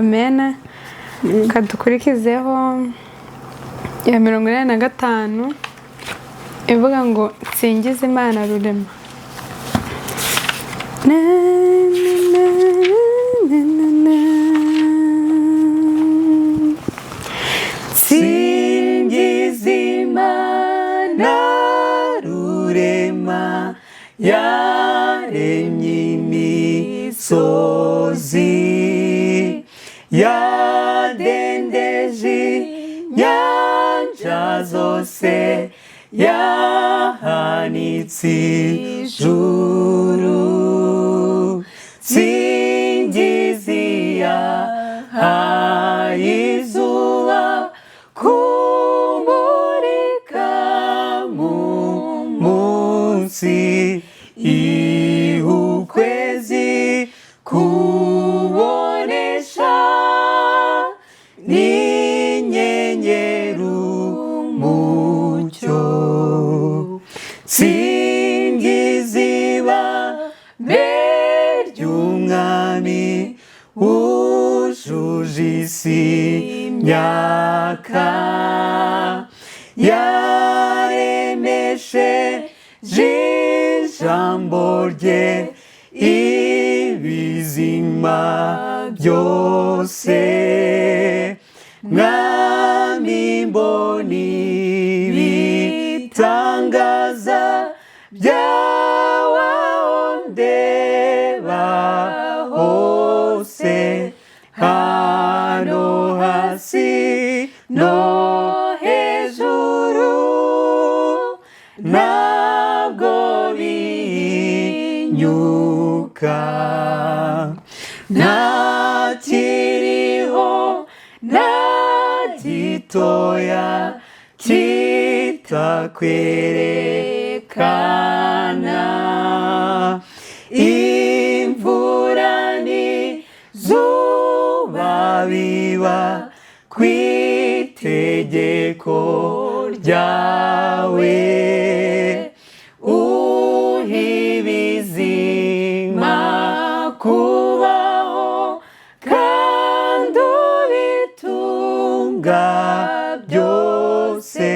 amen. Kadukurikizeho ya 45 ivuga ngo nsingize Imana rurema. Singiza Imana rurema yaremye imisozi, yadendeje inyanja zose, yahanitse ijuru. Singiza iyahaye izuba kumurika mu munsi, iha ukwezi kubonesha, n'inyenyeri umucyo. Singiza ibambe ry'Umwami wujuje isi imyaka, yaremesheje ijambo rye ibizima byose. Mwami mboni ibitangaza byawe ndeba hose, hano hasi no hejuru, ntabwo binyuka. Ntakiriho na gitoya kitakwerekana, imvura n'izuba biba ku itegeko ryawe. Uha ibizima kubaho kandi ubitunga byose,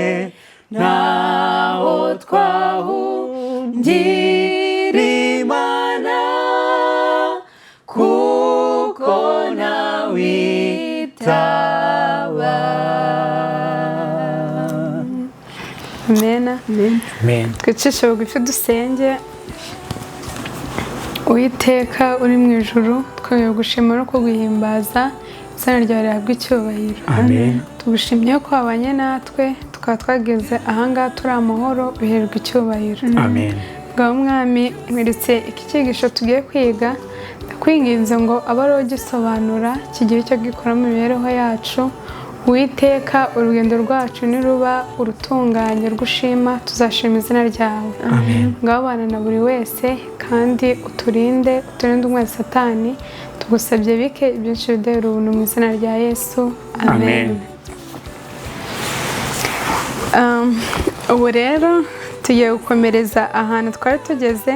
ntaho twahungira Imana kuko nawe itaba. Amen. Amen. Twicishe bugufi dusenge. Uwiteka uri mu ijuru, twongeye gushimira no kuguhimbaza, izina ryawe rihabwe icyubahiro. Amen. Tugushimiye ko wabanye natwe, tukaba twageze ahangaha turi amahoro, biherwa icyubahiro. Amen. Ngaho Mwami, mweretse iki cyigisho tugiye kwiga, ndakwinginze ngo abe ari wowe ugisobanura, kigira icyo gikora mu mibereho yacu. Uwiteka, urugendo rwacu niruba urutunganye rw'ushima, tuzashima izina ryawe. Amen. Ngaho bana na buri wese kandi uturinde umwe Satani, tugusabye bike ibyinshi bidera ubuntu mu izina rya Yesu. Amen. Ubu rero tugiye gukomereza ahantu twari tugeze,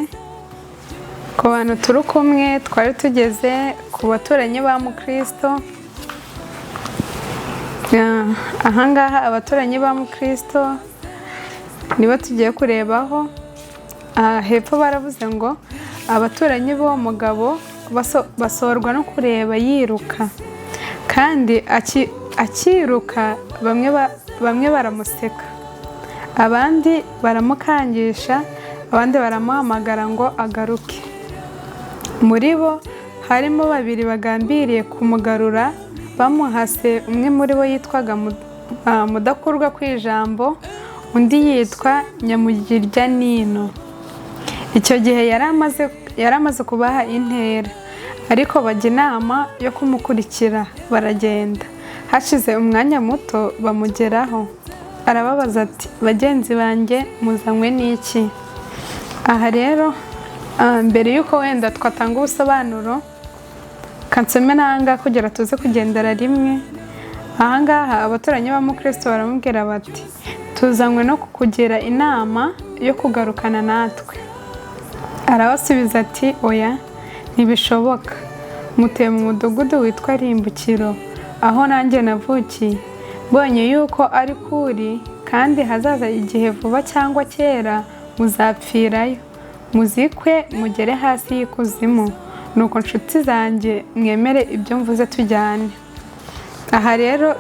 ku bantu turi kumwe, twari tugeze ku baturanyi ba Mukristo. Ahangaha abaturanyi ba Mukristo nibo tugiye kurebaho. Hepfo baravuze ngo abaturanyi b'uwo mugabo basorwa no kureba yiruka, kandi akiruka bamwe baramuseka, abandi baramukangisha, abandi baramuhamagara ngo agaruke. Muri bo harimo 2 bagambiriye kumugarura, bamuhase. Umwe muri bo yitwaga Mudakurwa kw'ijambo, undi yitwa Nyamugirya Nino. Icyo gihe yari amaze kubaha intera, ariko bajya inama yo kumukurikira baragenda. Hashize umwanya muto bamugeraho, arababaza ati, bagenzi banjye muzanywe n'iki? Aha rero mbere y'uko wenda twatanga ubusobanuro, kansome nanga kugira tuze kugendera rimwe. Ahangaha abaturanyi ba Mukristo baramubwira bati, tuzanywe no kukugira inama yo kugarukana natwe. Arabasubiza ati, oya ntibishoboka, mutuye mu mudugudu witwa Rimbukiro aho nanjye navukiye. Mbonye yuko ari kuri kandi hazaza igihe vuba cyangwa kera muzapfirayo, muzikwe mugere hasi y'ikuzimu. Nuko nshuti zanjye mwemere ibyo mvuze tujyane. Aha rero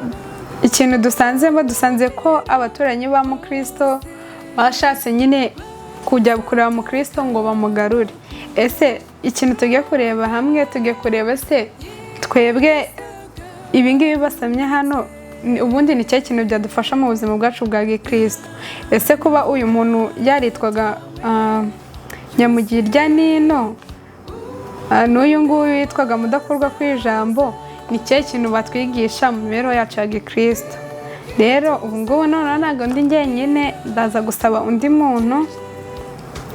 ikintu dusanze ko abaturanyi ba Mukristo bashatse nyine kujya kureba Mukristo ngo bamugarure. Ese ikintu tugiye kureba hamwe, tugiye kureba se twebwe ibingibi basamye hano ubundi ni cyo kintu byadufasha mu buzima bwacu bwa Gikristo. Ese kuba uyu muntu yaritwaga Nyamugirya Nino n'uyu nguyu yitwaga Mudakurwa kw'ijambo, ni cyo kintu batwigisha mu mibereho yacu ya Gikristo. Rero ubu ngubu none ntabwo ndi njyenyine, ndaza gusaba undi muntu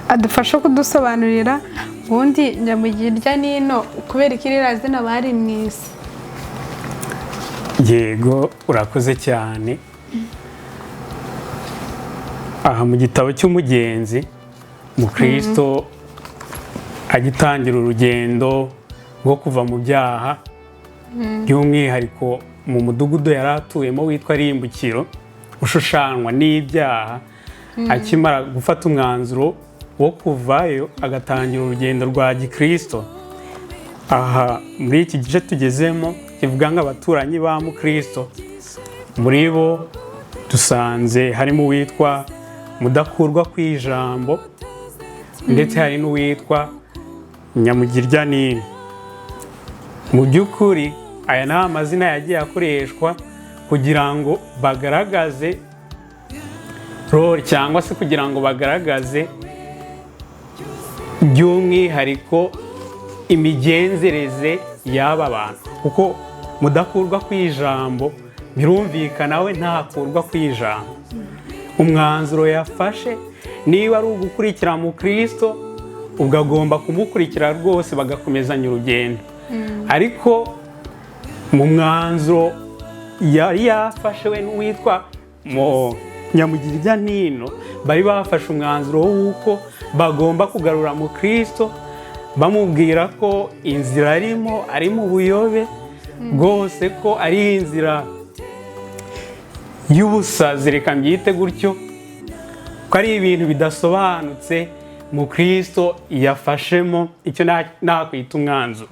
adufasha kudusobanurira ubundi Nyamugirya Nino kubera ko iriya zina bari mu isi. Yego, urakoze cyane. Aha mu gitabo cy'Umugenzi, Mukristo agitangira urugendo rwo kuva mu byaha, by'umwihariko mu mudugudu yari atuyemo witwa Rimbukiro, ushushanywa n'ibyaha. Akimara gufata umwanzuro wo kuvayo agatangira urugendo rwa Gikristo. Aha muri iki gice tugezemo kivuga nk'abaturanyi ba Mukristo, muri bo dusanze harimo uwitwa Mudakurwa kw'ijambo ndetse hari n'uwitwa Nyamugirya Nino. Mu by'ukuri aya ni amazina yagiye akoreshwa kugira ngo bagaragaze role cyangwa se kugira ngo bagaragaze by'umwihariko imigenzereze y'aba bantu, kuko Mudakurwa kw'ijambo birumvikana we ntakurwa kw'ijambo. Umwanzuro yafashe niba ari ugukurikira Mukristo ubwo agomba kumukurikira rwose bagakomezanya urugendo. Ariko mu mwanzuro yari yafashe we n'uwitwa Nyamugirya Nino bari bafashe umwanzuro w'uko bagomba kugarura Mukristo, bamubwira ko inzira arimo ari mu buyobe rwose, ko ari inzira y'ubusazi, reka mbyite gutyo, ko ari ibintu bidasobanutse Mukristo yafashemo icyo nakwita umwanzuro,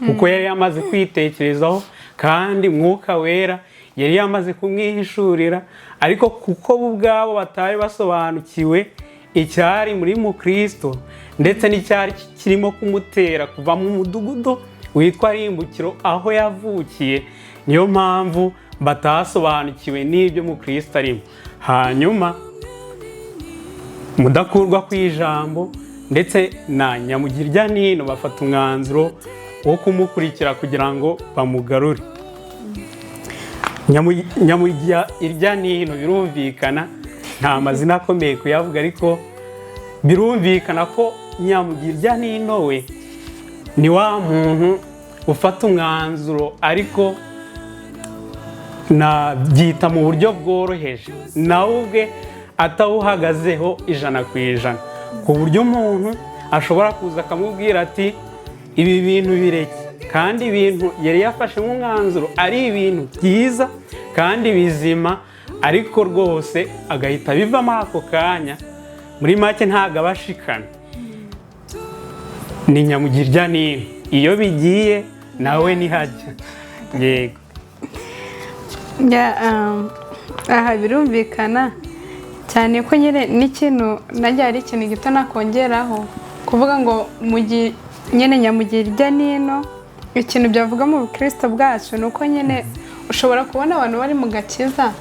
kuko yari yamaze kwitekerezaho kandi Mwuka Wera yari yamaze kumwihishurira. Ariko kuko bo ubwabo batari basobanukiwe icyari muri Mukristo ndetse n'icyari kirimo kumutera kuva mu mudugudu witwa Rimbukiro aho yavukiye, niyo mpamvu batasobanukiwe n'ibyo Mukristo arimo. Hanyuma Mudakurwa kw'ijambo ndetse na Nyamugirya Nino bafata umwanzuro wo kumukurikira kugira ngo bamugarure. Nyamugirya Nino birumvikana nta mazina akomeye kuyavuga, ariko birumvikana ko Nyamugirya Nino we ni wa muntu ufata umwanzuro ariko nabyita mu buryo bworoheje, nawe ubwe atawuhagazeho 100%, ku buryo umuntu ashobora kuza akamubwira ati ibi bintu bireke, kandi ibintu yari yafashe umwanzuro ari ibintu byiza kandi bizima, ariko rwose agahita bivamo ako kanya. Muri make ntago abashikana. Ni Nyamugirya Nino, iyo bigiye nawe nihajya. Yego. Aha birumvikana cyane ko nyine n'ikintu najya ari ikintu gito nakongeraho kuvuga ngo nyine Nyamugirya Nino, ikintu byavuga mu Bukristo bwacu ni uko nyine ushobora kubona abantu bari mu gakiza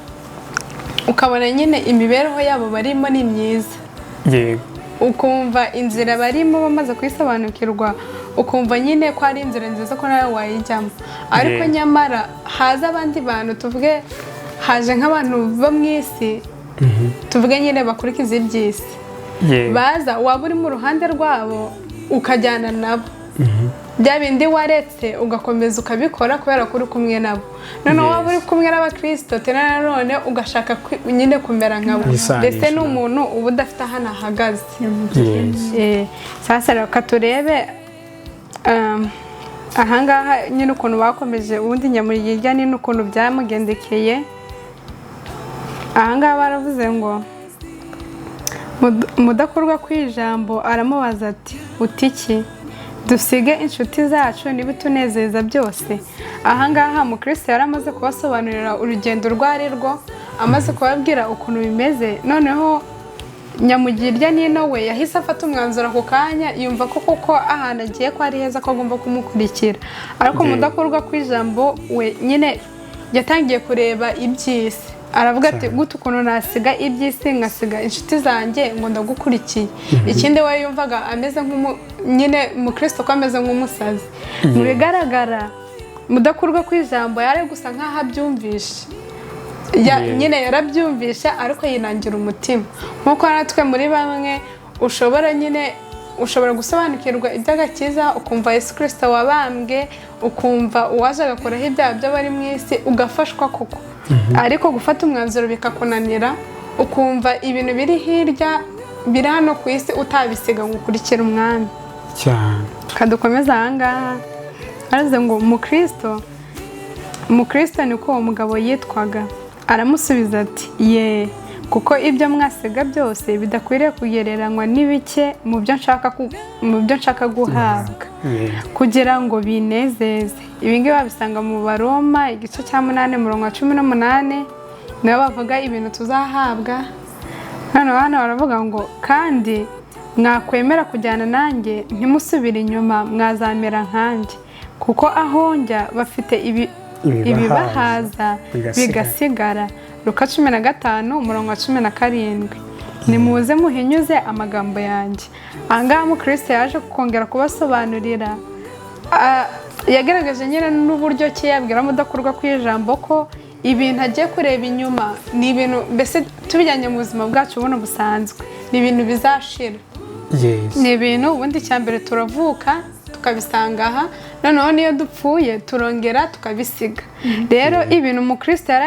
ukabona nyine imibereho yabo barimo ni myiza, ukumva inzira barimo bamaze kuyisobanukirwa, ukumva nyine ko ari inzira nziza ko nawe wayijyamo. Ariko nyamara haza abandi bantu, tuvuge haje nk'abantu bo mu isi, tuvuge nyine bakurikiza iby'isi, baza waba uri mu ruhande rwabo ukajyana nabo, bya bindi waretse ugakomeza ukabikora kubera ko uri kumwe nabo. Noneho waba uri kumwe n'Abakristo tena none ugashaka nyine kumera nkabo, ndetse n'umuntu uba udafite ahantu ahagaze. Sasa reka turebe ahangaha nyine ukuntu bakomeje ubundi Nyamugirya ni n'ukuntu byamugendekeye. Ahangaha baravuze ngo mudakurwa kw'ijambo aramubaza ati utiki dusige inshuti zacu nibitunezeza byose. Ahangaha Mukristo yaramaze kubasobanurira urugendo rwari rwo, amaze kubabwira ukuntu bimeze. Noneho Nyamugirya nino we yahise afata umwanzuro ako kanya, yumva ko koko ahantu agiye ko ari heza ko agomba kumukurikira. Ariko mudakurwa kw'ijambo we nyine yatangiye kureba iby'isi, aravuga ati gute ukuntu nasiga iby'isi ngasiga inshuti zanjye ngo ndagukurikiye. Ikindi we yumvaga ameze nyine Mukristo ko ameze nk'umusazi. Mu bigaragara mudakurwa kw'ijambo yari gusa nk'aho abyumvishe, nyine yarabyumvishe ariko yinangira umutima. Nk'uko natwe muri bamwe ushobora gusobanukirwa iby'agakiza, ukumva Yesu Kristo wabambwe, ukumva uwaje agakuraho ibyaha by'abari mu isi, ugafashwa koko. Ariko gufata umwanzuro bikakunanira, ukumva ibintu biri hirya biri hano ku isi utabisiga ngo ukurikire umwami cyane. Kadukomeza ahangaha aravuze ngo Mukristo niko uwo mugabo yitwaga. Aramusubiza ati ye, kuko ibyo mwasiga byose bidakwiriye kugereranywa n'ibike mu byo nshaka guhabwa kugira ngo binezeze. Ibi ngibi babisanga mu Baroma igice cya 8:18, niyo bavuga ibintu tuzahabwa. Hano baravuga ngo kandi mwakwemera kujyana nanjye ntimusubire inyuma, mwazamera nkanjye, kuko aho njya bafite ibibahaza bigasigara. Luka 15:17. Nimuze muhinyuze amagambo yanjye. Ahangaha Mukristo yaje kongera kubasobanurira, yagaragaje nyine n'uburyo ki yabwira mudakurwa kw'ijambo ko ibintu agiye kureba inyuma ni ibintu mbese tubijyanye mu buzima bwacu buno busanzwe, ni ibintu bizashira. Ni ibintu ubundi cya mbere turavuka tukabisanga aha, noneho niyo dupfuye turongera tukabisiga. Rero ibintu Mukristo yari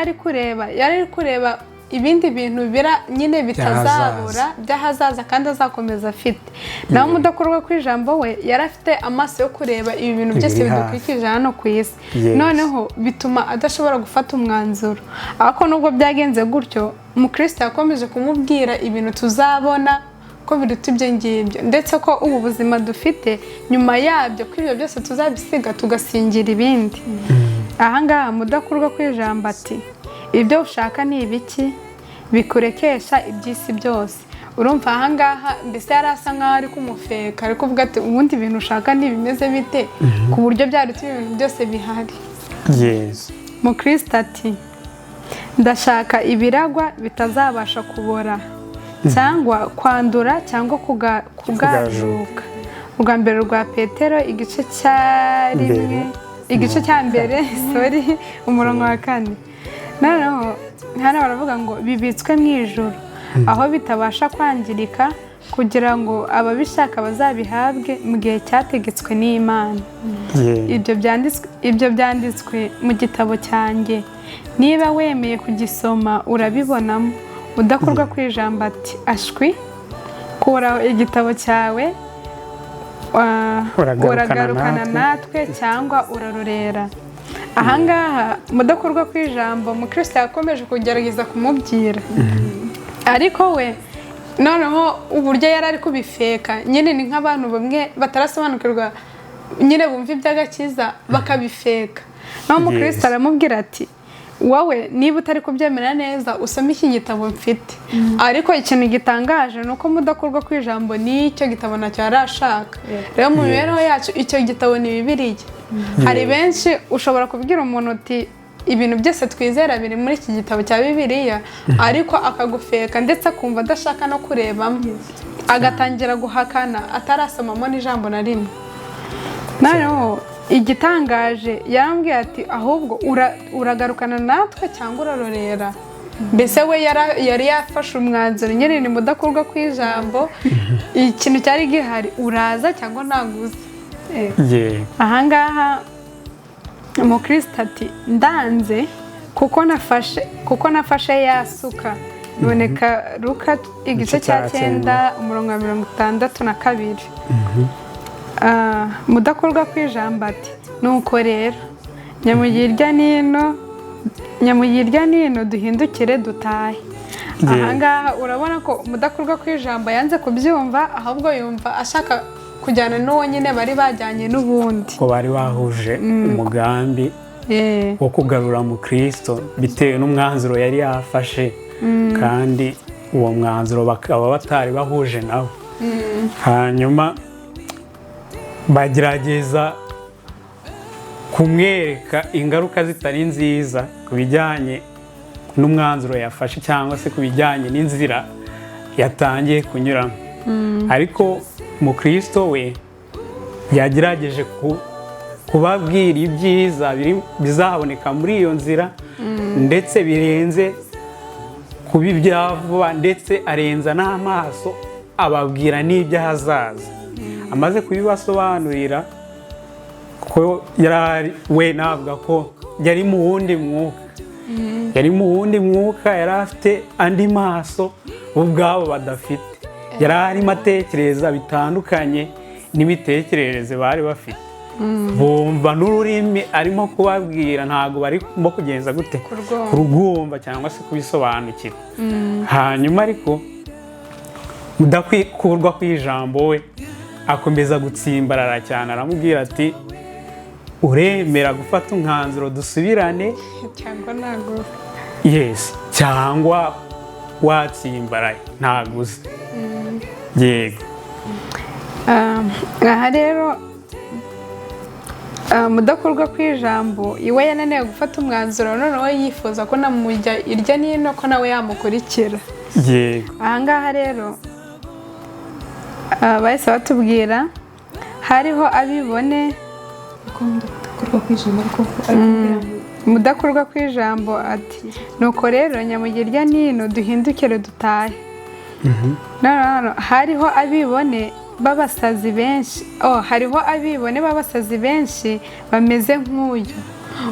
ari kureba ibindi bintu nyine bitazabura by'ahazaza kandi azakomeza afite. Naho mudakurwa kw'ijambo we yari afite amaso yo kureba ibi bintu byose bidukikije hano ku isi. Noneho bituma adashobora gufata umwanzuro. Ariko nubwo byagenze gutyo, Mukristo yakomeje kumubwira ibintu tuzabona ko biruta ibyo ngibyo, ndetse ko ubu buzima dufite nyuma yabyo ko ibyo byose tuzabisiga tugasingira ibindi. Ahangaha mudakurwa kw'ijambo ati ibyo ushaka ni ibiki bikurekesha iby'isi byose. Urumva ahangaha mbese yari asa nk'aho ari kumufeka, ari kuvuga ati ubundi ibintu ushaka ntibimeze bite ku buryo byaruta ibintu byose bihari. Mukristo ati ndashaka ibiragwa bitazabasha kubora cyangwa kwandura cyangwa kugajuka. Urwa mbere rwa Petero igice cya mbere 4:4. Noneho hano baravuga ngo bibitswe mu ijuru aho bitabasha kwangirika, kugira ngo ababishaka bazabihabwe mu gihe cyategetswe n'Imana. Ibyo byanditswe mu gitabo cyanjye, niba wemeye kugisoma urabibonamo. Udakurwa kw'ijambo ati ashwi, kuraho igitabo cyawe, uragarukana natwe cyangwa urarorera. Ahangaha mudakurwa kw'ijambo Mukristo yakomeje kugerageza kumubwira, ariko we noneho uburyo yari ari kubifeka nyine ni nk'abantu bamwe batarasobanukirwa nyine bumva iby'agakiza bakabifeka. Naho Mukristo aramubwira ati wowe niba utari kubyemera neza usome iki gitabo mfite. Ariko ikintu gitangaje ni uko mudakurwa kw'ijambo n'icyo gitabo nacyo yari ashaka. Rero mu mibereho yacu icyo gitabo ni Bibiliya. Hari benshi ushobora kubwira umuntu uti ibintu byose twizera biri muri iki gitabo cya Bibiliya, ariko akagufeka ndetse akumva adashaka no kurebamo, agatangira guhakana atarasomamo n'ijambo na rimwe. Noneho igitangaje yarambwiye ati ahubwo uragarukana natwe cyangwa urarorera. Mbese we yari yafashe umwanzuro nyine ni mudakurwa kw'ijambo, ikintu cyari gihari uraza cyangwa ntaguze. Ahangaha Mukristo ati ndanze kuko nafashe yasuka. Biboneka Luka igice cya 9:62. Mudakurwa kw'ijambo ati nuko rero nyamugirya nino duhindukire dutahe. Ahangaha urabona ko mudakurwa kw'ijambo yanze kubyumva, ahubwo yumva ashaka kujyana n'uwo nyine bari bajyanye n'ubundi, ko bari bahuje umugambi wo kugarura Mukristo bitewe n'umwanzuro yari yafashe, kandi uwo mwanzuro bakaba batari bahuje nawe. Hanyuma bagerageza kumwereka ingaruka zitari nziza ku bijyanye n'umwanzuro yafashe cyangwa se ku bijyanye n'inzira yatangiye kunyuramo. Ariko Mukristo we yagerageje kubabwira ibyiza bizaboneka muri iyo nzira, ndetse birenze kuba ibya vuba, ndetse arenza n'amaso ababwira n'iby'ahazaza. Amaze kubibasobanurira ko we navuga ko yari mu wundi mwuka, yari afite andi maso ubwabo badafite, yari arimo atekereza bitandukanye n'imitekerereze bari bafite. Bumva n'ururimi arimo kubabwira ntabwo barimo kugenza gute kurwumva cyangwa se kubisobanukira. Hanyuma ariko mudakurwa kw'ijambo we akomeza gutsimbarara cyane, aramubwira ati uremera gufata umwanzuro dusubirane cyangwa ntago? Yes, cyangwa watsimbaraye ntago uzi. Yego. Aha rero mudakurwa kw'ijambo iwe yananiwe gufata umwanzuro, noneho yifuza ko namujya irya nino ko nawe yamukurikira. Yego. Ahangaha rero bahise batubwira hariho abibone mudakurwa kw'ijambo ati nuko rero nyamugirya nino duhindukire dutahe. Hariho abibone b'abasazi benshi, hariho abibone b'abasazi benshi bameze nk'uyu.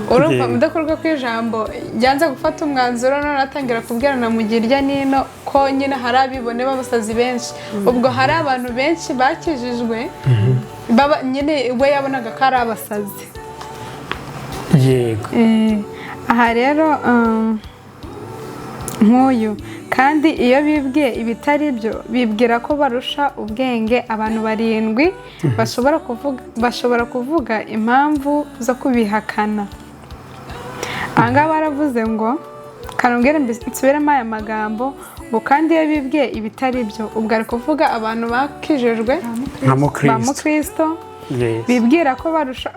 Urumva mudakurwa kw'ijambo yanze gufata umwanzuro, none atangira kubwira nyamugirya nino ko nyine hari abibone b'abasazi benshi. Ubwo hari abantu benshi bakijijwe nyine we yabonaga ko ari abasazi. Yego. Aha rero nk'uyu kandi iyo bibwiye ibitari byo bibwira ko barusha ubwenge abantu 7 bashobora kuvuga impamvu zo kubihakana. Ahangaha baravuze ngo kanongere nsubiremo aya magambo ngo kandi iyo bibwiye ibitari byo, ubwo ari kuvuga abantu bakijijwe ba Mukristo. Bibwira ko barusha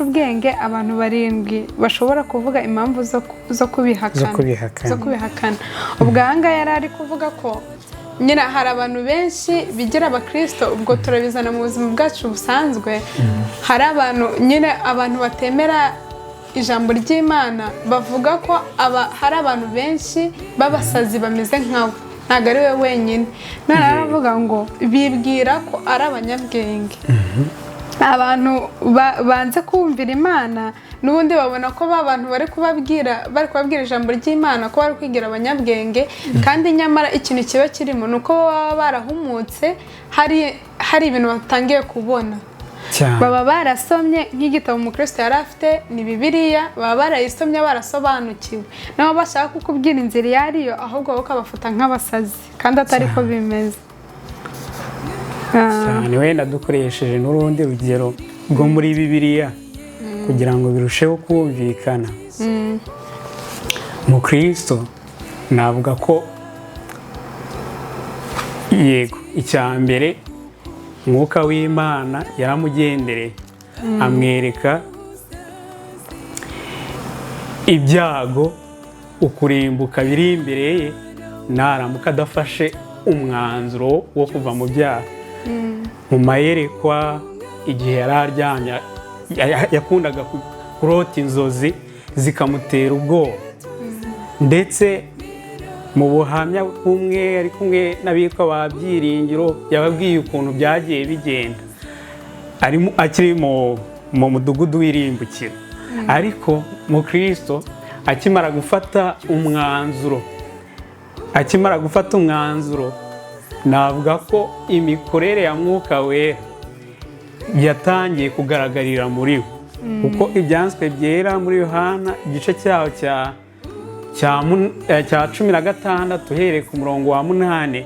ubwenge abantu 7 bashobora kuvuga impamvu zo kubihakana. Ubwo ahangaha yari ari kuvuga ko nyine hari abantu benshi bigira abakristo, ubwo turabizana mu buzima bwacu busanzwe. Hari abantu batemera ijambo ry'Imana, bavuga ko hari abantu benshi b'abasazi bameze nkawe, ntabwo ari we wenyine. None aravuga ngo bibwira ko ari abanyabwenge. Abantu banze kumvira Imana n'ubundi babona ko abantu bari kubabwira ijambo ry'Imana ko bari kwigira abanyabwenge, kandi nyamara ikintu kiba kirimo ni uko baba barahumutse, hari ibintu batangiye kubona. Baba barasomye nk'igitabo Mukristo yari afite ni Bibiliya, baba barayisomye barasobanukiwe, nabo bashaka kukubwira inzira iyo ariyo, ahubwo bakabafata nk'abasazi kandi atari ko bimeze. Cyane wenda dukoresheje n'urundi rugero rwo muri Bibiliya kugira ngo birusheho kumvikana. Mukristo navuga ko yego, icya mbere Umwuka w'Imana yaramugendereye amwereka ibyago, ukurimbuka biri imbere ye naramuka adafashe umwanzuro wo kuva mu byaha. Mu mayerekwa igihe yari aryamye yakundaga kurota inzozi zikamutera ubwoba, ndetse mu buhamya bumwe ari kumwe n'abitwa ba Byiringiro yababwiye ukuntu byagiye bigenda akiri mu mudugudu w'irimbukiro. Ariko Mukristo akimara gufata umwanzuro navuga ko imikorere ya Mwuka Wera yatangiye kugaragarira muri we. Kuko ibyanditswe byera muri Yohana igice cyaho cya 16 uhereye ku murongo wa 8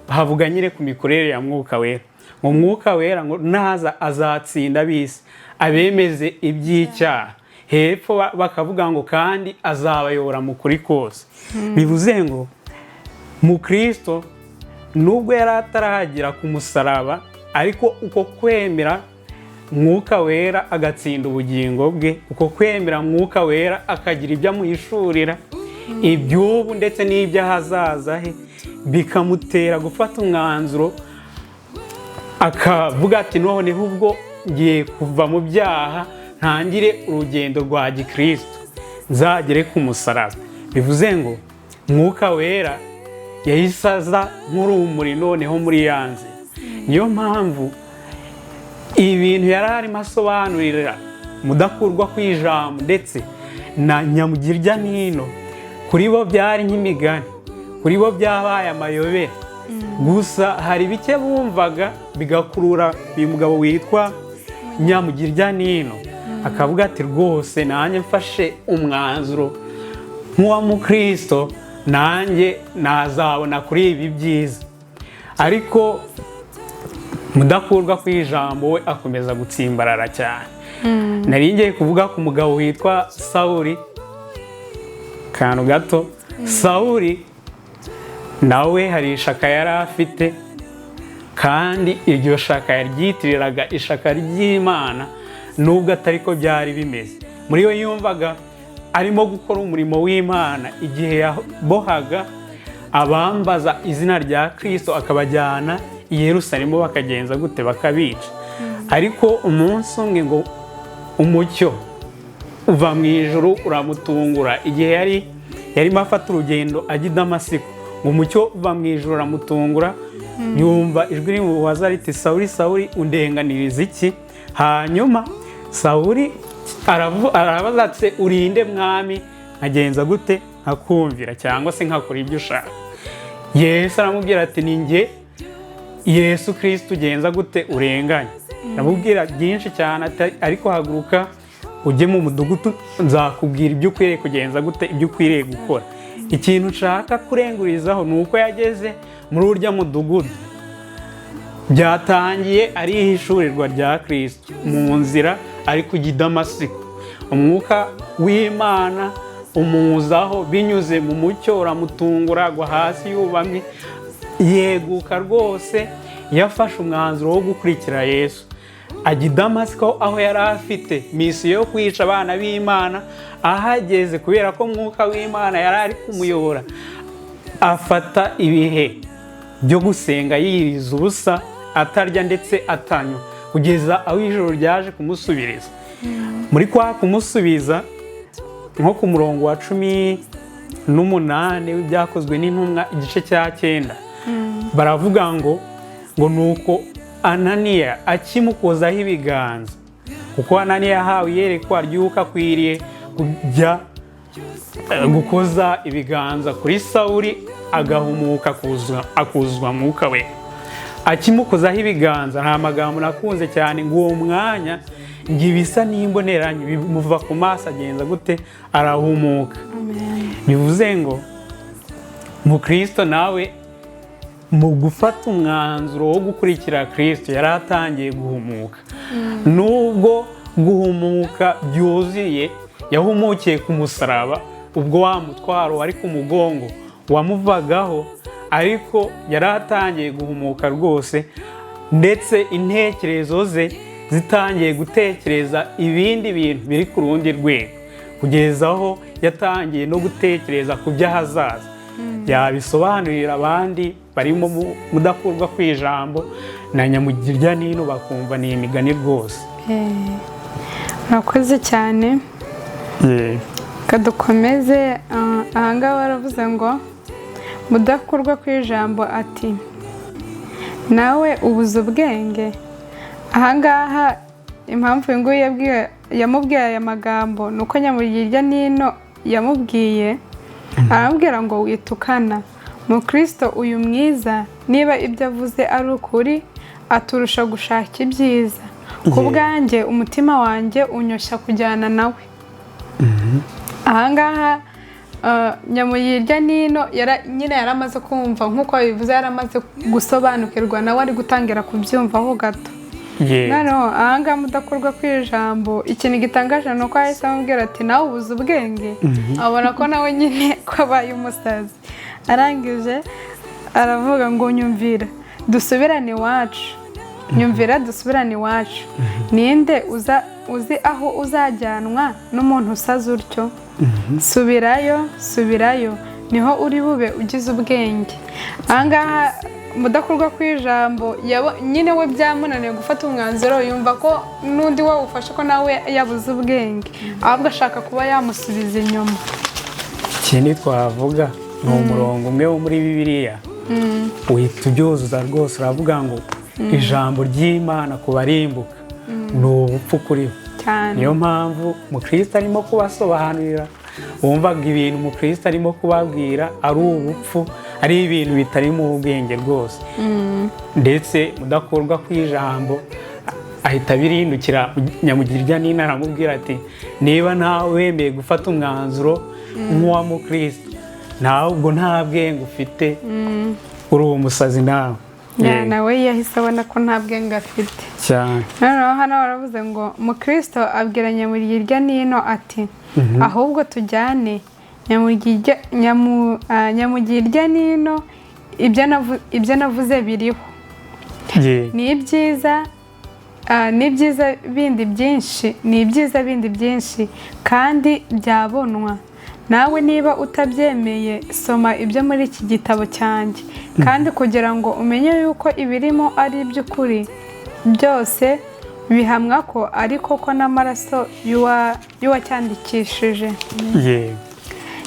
havuga nyine ku mikorere ya Mwuka Wera. Mu Mwuka Wera ngo naza azatsinda ab'isi, abemeze iby'icyaha. Hepfo bakavuga ngo kandi azabayobora mu kuri kose. Bivuze ngo Mukristo nubwo yari atarahagera ku musaraba, ariko uko kwemera Mwuka Wera agatsinda ubugingo bwe, uko kwemera Mwuka Wera akagira ibyo amuhishurira, iby'ubu ndetse n'iby'ahazaza he, bikamutera gufata umwanzuro akavuga ati noneho ubwo ngiye kuva mu byaha ntangire urugendo rwa gikristo nzagere ku musaraba. Bivuze ngo Mwuka Wera yahise aza nk'urumuri noneho muri yanze. Niyo mpamvu ibintu yari arimo asobanurira mudakurwa kw'ijambo ndetse na nyamugirya n'ino, kuri bo byari nk'imigani, kuri bo byabaye amayobera. Gusa hari bike bumvaga bigakurura uyu mugabo witwa nyamugirya n'ino, akavuga ati rwose nanjye mfashe umwanzuro nk'uwa Mukristo, nanjye nazabona kuri ibi byiza. Ariko mudakurwa kw'ijambo we akomeza gutsimbarara cyane. Nari ngiye kuvuga ku mugabo witwa Sawuli, kantu gato. Sawuli nawe hari ishaka yari afite, kandi iryo shaka yaryitiriraga ishaka ry'Imana, nubwo atari ko byari bimeze. Muri we yumvaga arimo gukora umurimo w'Imana igihe yabohaga abambaza izina rya Kristo, akabajyana i Yerusalemu bakagenza gute, bakabica. Ariko umunsi umwe ngo umucyo uva mu ijuru uramutungura. Igihe yarimo afata urugendo ajya i Damasiko, ngo umucyo uva mu ijuru uramutungura, yumva ijwi rimubaza riti Sawuli, Sawuli, undenganiriza iki? Hanyuma Sawuli arabaza ati urinde mwami, nkagenza gute? Nkakumvira cyangwa se nkakora ibyo ushaka. Yesu aramubwira ati ni njye Yesu Kristo, ugenza gute urenganya? Aramubwira byinshi cyane, ariko haguruka ujye mu mudugudu, nzakubwira ibyo ukwiriye kugenza gute, ibyo ukwiriye gukora. Ikintu nshaka kurengurizaho ni uko yageze muri urya mudugudu, byatangiye ari ihishurirwa rya Kristo mu nzira ari kujya i Damasiko. Umwuka w'Imana umuzaho binyuze mu mucyo, uramutungura, agwa hasi yubamye, yeguka rwose. Yafashe umwanzuro wo gukurikira Yesu, ajya i Damasiko aho yari afite misiyo yo kwica abana b'Imana. Ahageze kubera ko Mwuka w'Imana yari ari kumuyobora, afata ibihe byo gusenga yiriza ubusa, atarya ndetse atanywa, kugeza aho ijoro ryaje kumusubiriza. Muri kwa kumusubiza, nko ku murongo wa 18 w'ibyakozwe n'intumwa igice cya 9, baravuga ngo nuko Ananiya akimukozaho ibiganza, kuko Ananiya yahawe iyerekwa ry'uko akwiriye kujya gukoza ibiganza kuri Sawuli, agahumuka akuzuzwa Mwuka Wera. Akimukozaho ibiganza, nta magambo nakunze cyane, ngo uwo mwanya ngibisa n'imboneranye bimuva ku maso, agenza gute? Arahumuka. Bivuze ngo Mukristo nawe mu gufata umwanzuro wo gukurikira Kristo yari atangiye guhumuka. Nubwo guhumuka byuzuye yahumukiye ku musaraba, ubwo wa mutwaro wari ku mugongo wamuvagaho, ariko yari atangiye guhumuka rwose, ndetse intekerezo ze zitangiye gutekereza ibindi bintu biri ku rundi rwego, kugeza aho yatangiye no gutekereza ku by'ahazaza. Yabisobanurira abandi barimo mudakurwa kw'ijambo na nyamugirya n'ino, bakumva ni imigani rwose. Murakoze cyane. Kadukomeze. Ahangaha baravuze ngo mudakurwa kw'ijambo, ati nawe ubuze ubwenge. Ahangaha impamvu ngo yamubwiye aya magambo ni uko nyamugirya n'ino yamubwiye, arambwira ngo witukana Mukristo uyu mwiza, niba ibyo avuze ari ukuri aturusha gushaka ibyiza ku bwanjye umutima wanjye unyoshya kujyana nawe. ahangaha nyamuyirya nino nyine yaramaze kumva nk'uko bivuze, yaramaze gusobanukirwa nawe ari gutangira kubyumvaho gato. noneho ahangaha mudakurwa kw'ijambo, ikintu gitangaje ni uko yahise amubwira ati nawe ubuze ubwenge. abona ko nawe nyine ko abaye umusazi. arangije aravuga ngo nyumvira dusubirane iwacu, nyumvira dusubirane iwacu. ninde uzi aho uzajyanwa n'umuntu usaze utyo? subirayo niho uri bube ugize ubwenge. ahangaha mudakurwa kw'ijambo nyine we byamunaniye gufata umwanzuro, yumva ko n'undi we ufashe ko nawe yabuze ubwenge, ahubwo ashaka kuba yamusubiza inyuma. ikindi twavuga ni umurongo umwe wo muri Bibiliya uhita ubyuzuza rwose, uravuga ngo ijambo ry'Imana ku barimbuka ni ubupfu kuri bo. niyo mpamvu Mukristo arimo kubasobanurira, wumvaga ibintu Mukristo arimo kubabwira ari ubupfu, ari ibintu bitari mu bwenge rwose. ndetse mudakurwa kw'ijambo ahita abirindukira nyamugirya nina, aramubwira ati niba nawe wemeye gufata umwanzuro nk'uwa Mukristo, nawe ubwo nta bwenge ufite, uri umusazi nawe. nawe yahise abona ko nta bwenge afite cyane. noneho hano baravuze ngo Mukristo abwira nyamugirya nino ati ahubwo tujyane. nyamugirya nino ibyo navuze biriho, ni ibyiza bindi byinshi kandi byabonwa. nawe niba utabyemeye soma ibyo muri iki gitabo cyanjye, kandi kugira ngo umenye yuko ibirimo ari iby'ukuri byose bihamwa ko ari koko n'amaraso y'uwacyandikishije.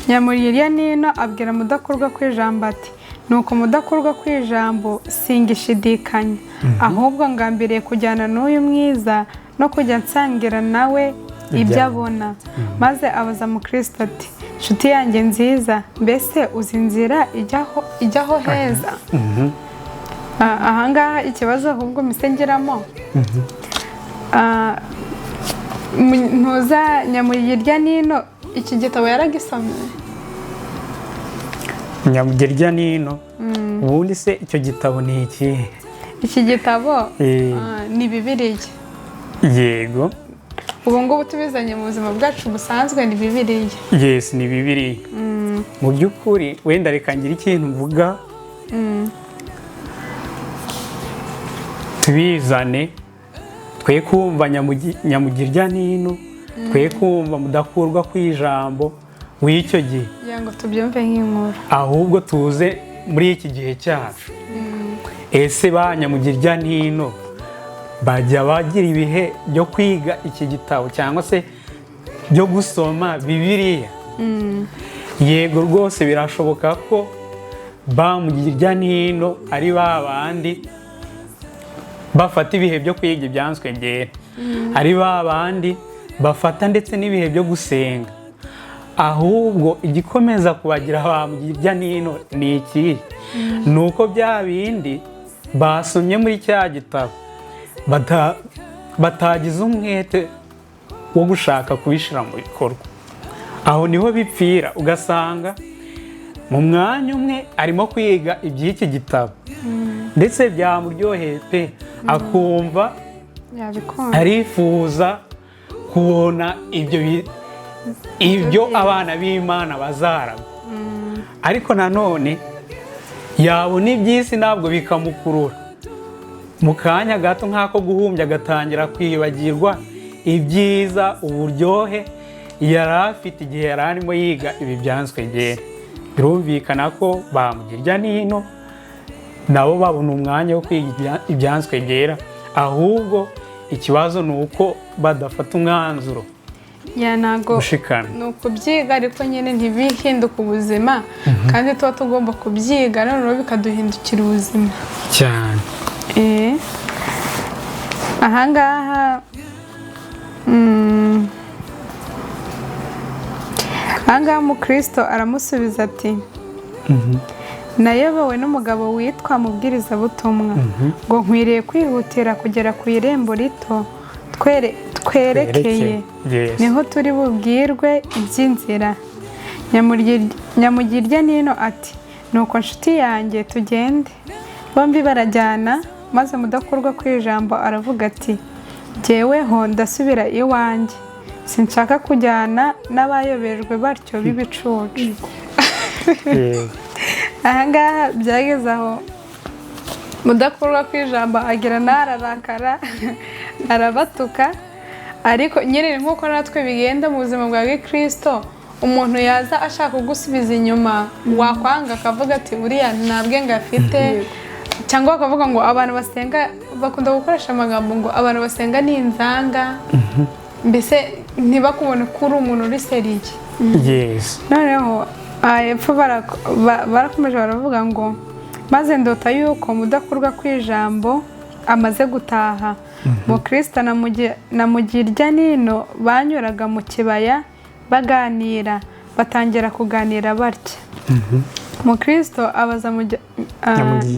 nyamugirya nino abwira mudakurwa kw'ijambo ati nuko mudakurwa kw'ijambo singishidikanya, ahubwo ngambiriye kujyana n'uyu mwiza no kujya nsangira nawe ibyo abona. maze abaza Mukristo ati nshuti yanjye nziza, mbese uzi inzira ijyaho heza? ahangaha ikibazo ahubwo misengeramo, ntuza nyamugirya nino iki gitabo yaragisomye? nyamugirya nino ubundi se icyo gitabo ni ikihe? iki gitabo ni Bibiliya. yego, ubu ngubu tubizanye mu buzima bwacu busanzwe ni Bibiliya. yes, ni Bibiliya. mu by'ukuri wenda reka ngire ikintu mvuga, tubizane, twe kumva nyamugirya nino, twe kumva mudakurwa kw'ijambo w'icyo gihe, kugira ngo tubyumve nk'inkuru, ahubwo tuze muri iki gihe cyacu. ese ba nyamugirya nino bajya bagira ibihe byo kwiga iki gitabo cyangwa se byo gusoma Bibiliya? yego rwose birashoboka ko ba nyamugirya nino ari ba bandi bafata ibihe byo kwiga ibyanditswe byera, ari ba bandi bafata ndetse n'ibihe byo gusenga. ahubwo igikomeza kubagira ba nyamugirya nino ni iki? ni uko bya bindi basomye muri cya gitabo batagize umwete wo gushaka kubishyira mu bikorwa. aho niho bipfira, ugasanga mu mwanya umwe arimo kwiga iby'iki gitabo ndetse byamuryoheye pe, akumva arifuza kubona ibyo abana b'Imana bazaragwa, ariko nanone yabona iby'isi ntabwo bikamukurura. mu kanya gato nk'ako guhumbya agatangira kwibagirwa ibyiza, uburyohe yari afite igihe yari arimo yiga ibi byanditswe byera. birumvikana ko ba nyamugirya nino nabo babona umwanya wo kwiga ibyanditswe byera, ahubwo ikibazo ni uko badafata umwanzuro gushikana. ni ukubyiga ariko nyine ntibihinduke ubuzima, kandi tuba tugomba kubyiga noneho bikaduhindukira ubuzima cyane. ahangaha Mukristo aramusubiza ati nayobowe n'umugabo witwa mubwirizabutumwa ngo nkwiriye kwihutira kugera ku irembo rito twerekeye niho turi bubwirwe iby'inzira. Nyamugirya nino ati nuko nshuti yanjye tugende. Bombi barajyana, maze mudakurwa kw'ijambo aravuga ati jyeweho ndasubira iwanjye, sinshaka kujyana n'abayobejwe batyo b'ibicucu. Ahangaha byageze aho mudakurwa kw'ijambo agira n'ararakara arabatuka, ariko nyine nk'uko natwe bigenda mu buzima bwa Gikristo, umuntu yaza ashaka kugusubiza inyuma wakwanga akavuga ati buriya nta bwenge afite, cyangwa bakavuga ngo abantu basenga, bakunda gukoresha amagambo ngo abantu basenga ni inzanga, mbese ntibakubone ko uri umuntu uri seriye. Noneho epfo barakomeje baravuga ngo maze ndota yuko mudakurwa kw'ijambo amaze gutaha. Mukristo na mugirya nino banyuraga mu kibaya baganira, batangira kuganira batya. Mukristo abaza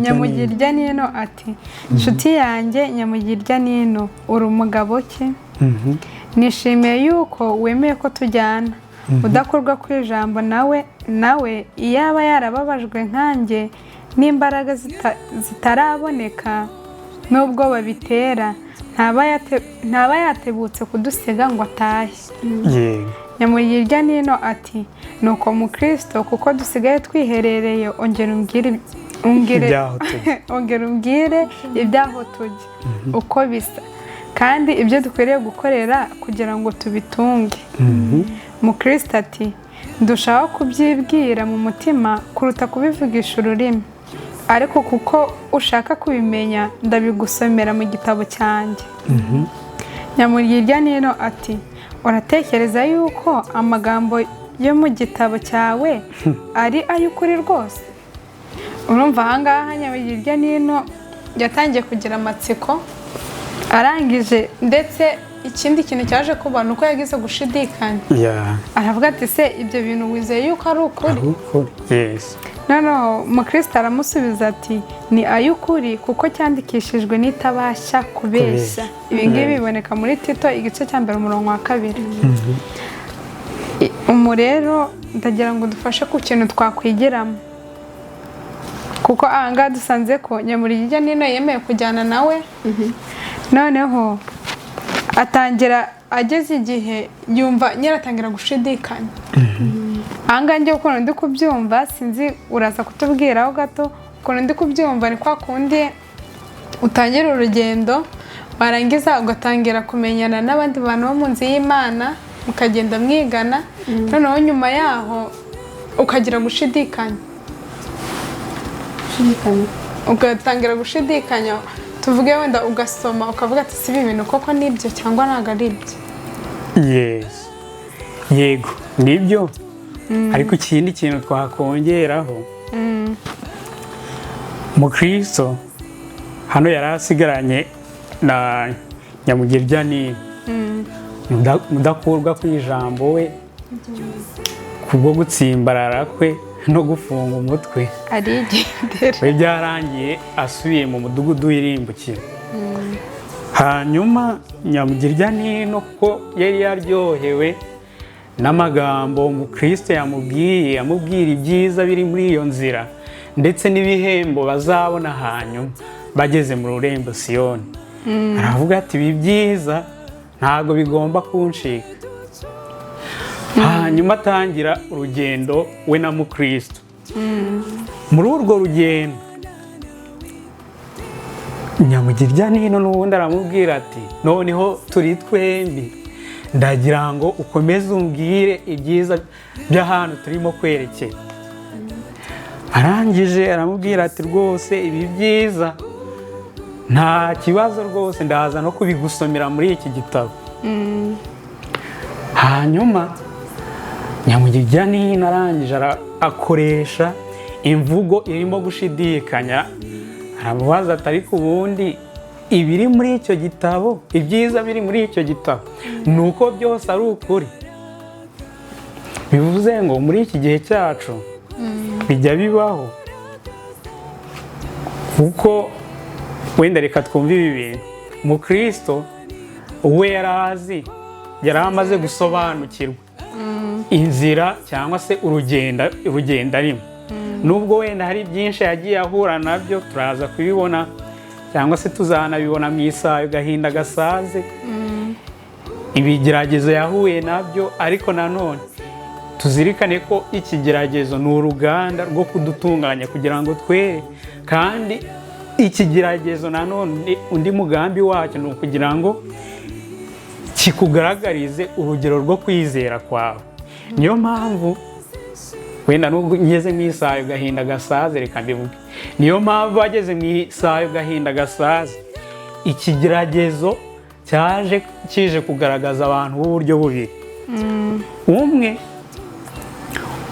nyamugirya nino ati nshuti yanjye nyamugirya nino, uri umugabo ki? Nishimiye yuko wemeye ko tujyana. Udakurwa kw'ijambo nawe iyaba yarababajwe nkanjye n'imbaraga zitaraboneka nubwo babitera, ntaba yatebutse kudusiga ngo atahe. Nyamugirya nino ati nuko Mukristo kuko dusigaye twiherereye, ongera umbwire ibyaho tujya uko bisa, kandi ibyo dukwiriye gukorera kugira ngo tubitunge. Mukristo ati ndushaho kubyibwira mu mutima kuruta kubivugisha ururimi, ariko kuko ushaka kubimenya ndabigusomera mu gitabo cyanjye. Nyamugirya nino ati uratekereza yuko amagambo yo mu gitabo cyawe ari ay'ukuri rwose? Urumva ahangaha nyamugirya nino yatangiye kugira amatsiko, arangije ndetse ikindi kintu cyaje kuba nuko yagize gushidikanya. Aravuga ati se ibyo bintu wizeye yuko ari ukuri? Noneho Mukristo aramusubiza ati ni ay'ukuri kuko cyandikishijwe n'itabasha kubeshya. Ibi ngibi biboneka muri Tito igice cya 1:2. Rero ndagira ngo dufashe ku kintu twakwigiramo, kuko ahangaha dusanze ko nyamugirya nino yemeye kujyana nawe. Noneho atangira ageze igihe yumva nyiratangira gushidikanya. Ahangaha njye ukuntu ndi kubyumva, sinzi uraza kutubwiraho gato ukuntu ndi kubyumva, ni kwa kundi utangira urugendo warangiza ugatangira kumenyana n'abandi bantu bo mu nzu y'Imana, mukagenda mwigana, noneho nyuma yaho ukagira gushidikanya, ugatangira gushidikanya, tuvuge wenda ugasoma ukavuga ati si ibintu koko nibyo cyangwa ntabwo ari ibyo. Yego nibyo, ariko ikindi kintu twakongeraho, Mukristo hano yari asigaranye na nyamugirya nino, mudakurwa kw'ijambo we kubwo gutsimbarara kwe no gufunga umutwe we byarangiye asubiye mu mudugudu w'irimbukiro. Hanyuma nyamugirya nino ko yari yaryohewe n'amagambo Mukristo yamubwira ibyiza biri muri iyo nzira, ndetse n'ibihembo bazabona hanyuma bageze mu rurembo Siyoni. Aravuga ati ibi byiza ntabwo bigomba kunshika. Hanyuma atangira urugendo we na Mukristo. Muri urwo rugendo nyamugirya nino n'ubundi aramubwira ati noneho turi twembi, ndagira ngo ukomeze umbwire ibyiza by'ahantu turimo kwerekera. Arangije aramubwira ati rwose ibi byiza nta kibazo rwose, ndaza no kubigusomera muri iki gitabo. Hanyuma nyamugirya nino arangije akoresha imvugo irimo gushidikanya, aramubaza ati ariko ubundi ibiri muri icyo gitabo, ibyiza biri muri icyo gitabo ni uko byose ari ukuri? Bivuze ngo muri iki gihe cyacu bijya bibaho kuko wenda reka twumve ibi bintu. Mukristo we yari amaze gusobanukirwa inzira cyangwa se urugendo arimo. Nubwo wenda hari byinshi yagiye ahura nabyo, turaza kubibona cyangwa se tuzanabibona mu isayo gahinda gasaze, ibigeragezo yahuye nabyo, ariko nanone tuzirikane ko ikigeragezo ni uruganda rwo kudutunganya kugira ngo twere, kandi ikigeragezo nanone undi mugambi wacyo ni ukugira ngo kikugaragarize urugero rwo kwizera kwawe. Niyo mpamvu wenda nubwo ngeze mu isayo gahinda gasaze, reka mbivuge, niyo mpamvu bageze mu isayo gahinda gasaze, ikigeragezo kije kugaragaza abantu b'uburyo bubiri. Umwe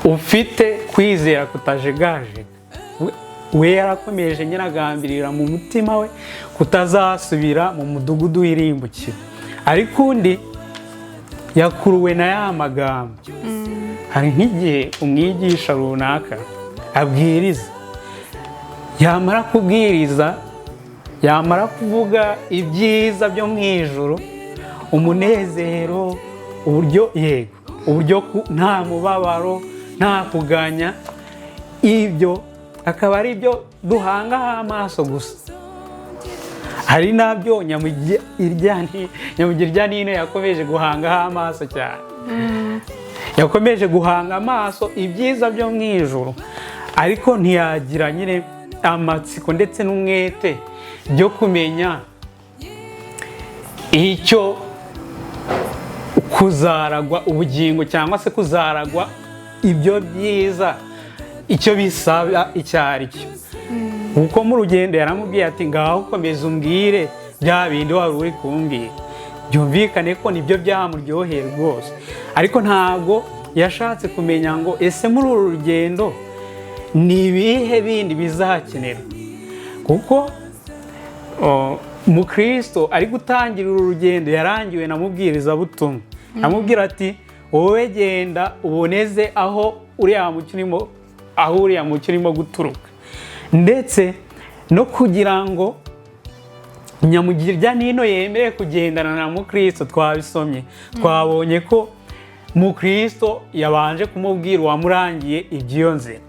ufite kwizera kutajegajega, we yarakomeje nyine agambirira mu mutima we kutazasubira mu mudugudu w'irimbukiro, ariko undi yakuruwe na ya magambo. Hari nk'igihe umwigisha runaka abwiriza, yamara kubwiriza, yamara kuvuga ibyiza byo mu ijuru, umunezero, uburyo nta mubabaro, nta kuganya, ibyo akaba ari byo duhangaho amaso gusa. Hari nabyo nyamugirya nino yakomeje guhangaho amaso cyane. Yakomeje guhanga amaso ibyiza byo mu ijuru, ariko ntiyagira nyine amatsiko ndetse n'umwete byo kumenya icyo kuzaragwa ubugingo cyangwa se kuzaragwa ibyo byiza icyo bisaba icyo ari cyo. Kuko mu rugendo yaramubwiye ati ngaho komeza umbwire bya bindi wari uri kumbwira. Byumvikane ko nibyo byamuryoheye rwose, ariko ntabwo yashatse kumenya ngo ese muri uru rugendo ni ibihe bindi bizakenerwa. Kuko Mukristo ari gutangira uru rugendo yarangiwe na mubwirizabutumwa. Amubwira ati wowe genda uboneze aho uriya mucyo urimo guturuka, ndetse no kugira ngo nyamugirya nino yemere kugendana na Mukristo. Twabisomye, twabonye ko Mukristo yabanje kumubwira uwamurangiye iby'iyo nzira.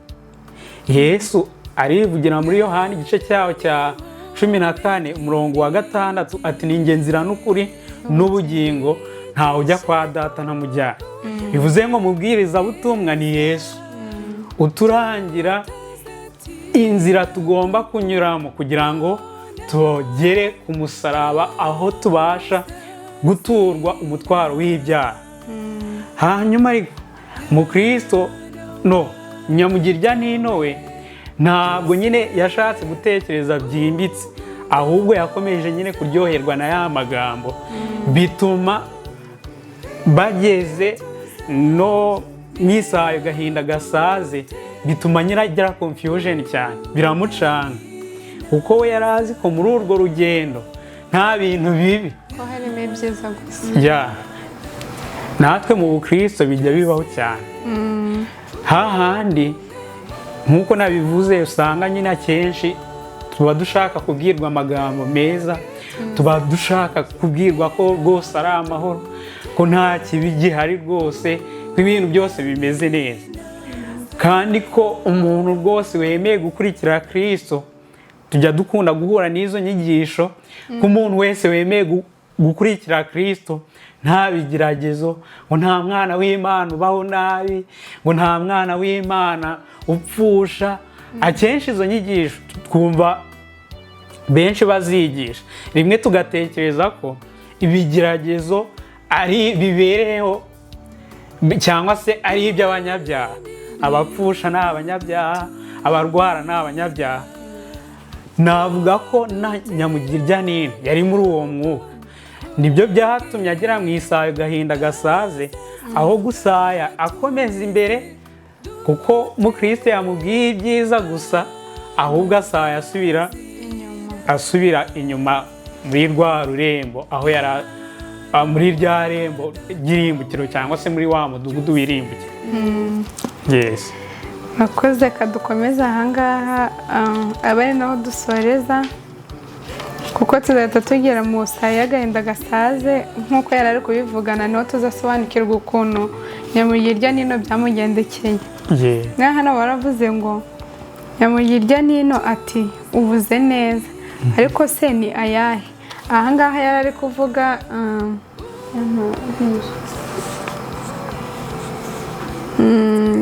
Yesu arivugira muri Yohana igice cyaho cya 14 umurongo wa 6 ati ni njye nzira n'ukuri n'ubugingo, ntawe ujya kwa data ntamujyana. Bivuze ngo mubwiriza butumwa ni Yesu uturangira inzira tugomba kunyuramo kugira ngo tugere ku musaraba, aho tubasha guturwa umutwaro w'ibyaha. Hanyuma ariko Mukristo nyamugirya nino we ntabwo nyine yashatse gutekereza byimbitse, ahubwo yakomeje nyine kuryoherwa na ya magambo, bituma bageze no mwisayo gahinda gasaze, bituma nyiragira confusion cyane, biramucanga. Kuko we yarazi ko muri urwo rugendo nta bintu bibi, ko harimo ibyiza gusa. Natwe mu Bukristo bijya bibaho cyane. Hahandi nk'uko nabivuze, usanga nyine akenshi tuba dushaka kubwirwa amagambo meza, tuba dushaka kubwirwa ko rwose ari amahoro, ko nta kibi gihari rwose, ko ibintu byose bimeze neza. Kandi ko umuntu rwose wemeye gukurikira Kristo, tujya dukunda guhura n'izo nyigisho, ko umuntu wese wemeye gukurikira Kristo nta bigeragezo, ngo nta mwana w'Imana ubaho nabi, ngo nta mwana w'Imana upfusha. Akenshi izo nyigisho twumva benshi bazigisha, rimwe tugatekereza ko ibigeragezo ari bibereyeho cyangwa se ari iby'abanyabyaha. Abapfusha ni abanyabyaha, abarwara ni abanyabyaha. Navuga ko na nyamugirya nino yari muri uwo mwuka. Nibyo byatumye agera mu isayo gahinda gasaze, aho gusaya akomeza imbere, kuko Mukristo yamubwiye ibyiza gusa, ahubwo asaya asubira inyuma muri rwa rurembo, aho yari muri rya rembo ry'irimbukiro cyangwa se muri wa mudugudu w'irimbukiro. Yes. Murakoze kadukomeza ahangaha aba ari naho dusoreza kuko tuzahita tugera mu saha y'agahinda gasaze nk'uko yari ari kubivugana niho tuzasobanukirwa ukuntu nyamugirya nino byamugendekeye. Ngaha hano baravuze ngo nyamugirya nino ati uvuze neza ariko se ni ayahe? Ahangaha yari ari kuvuga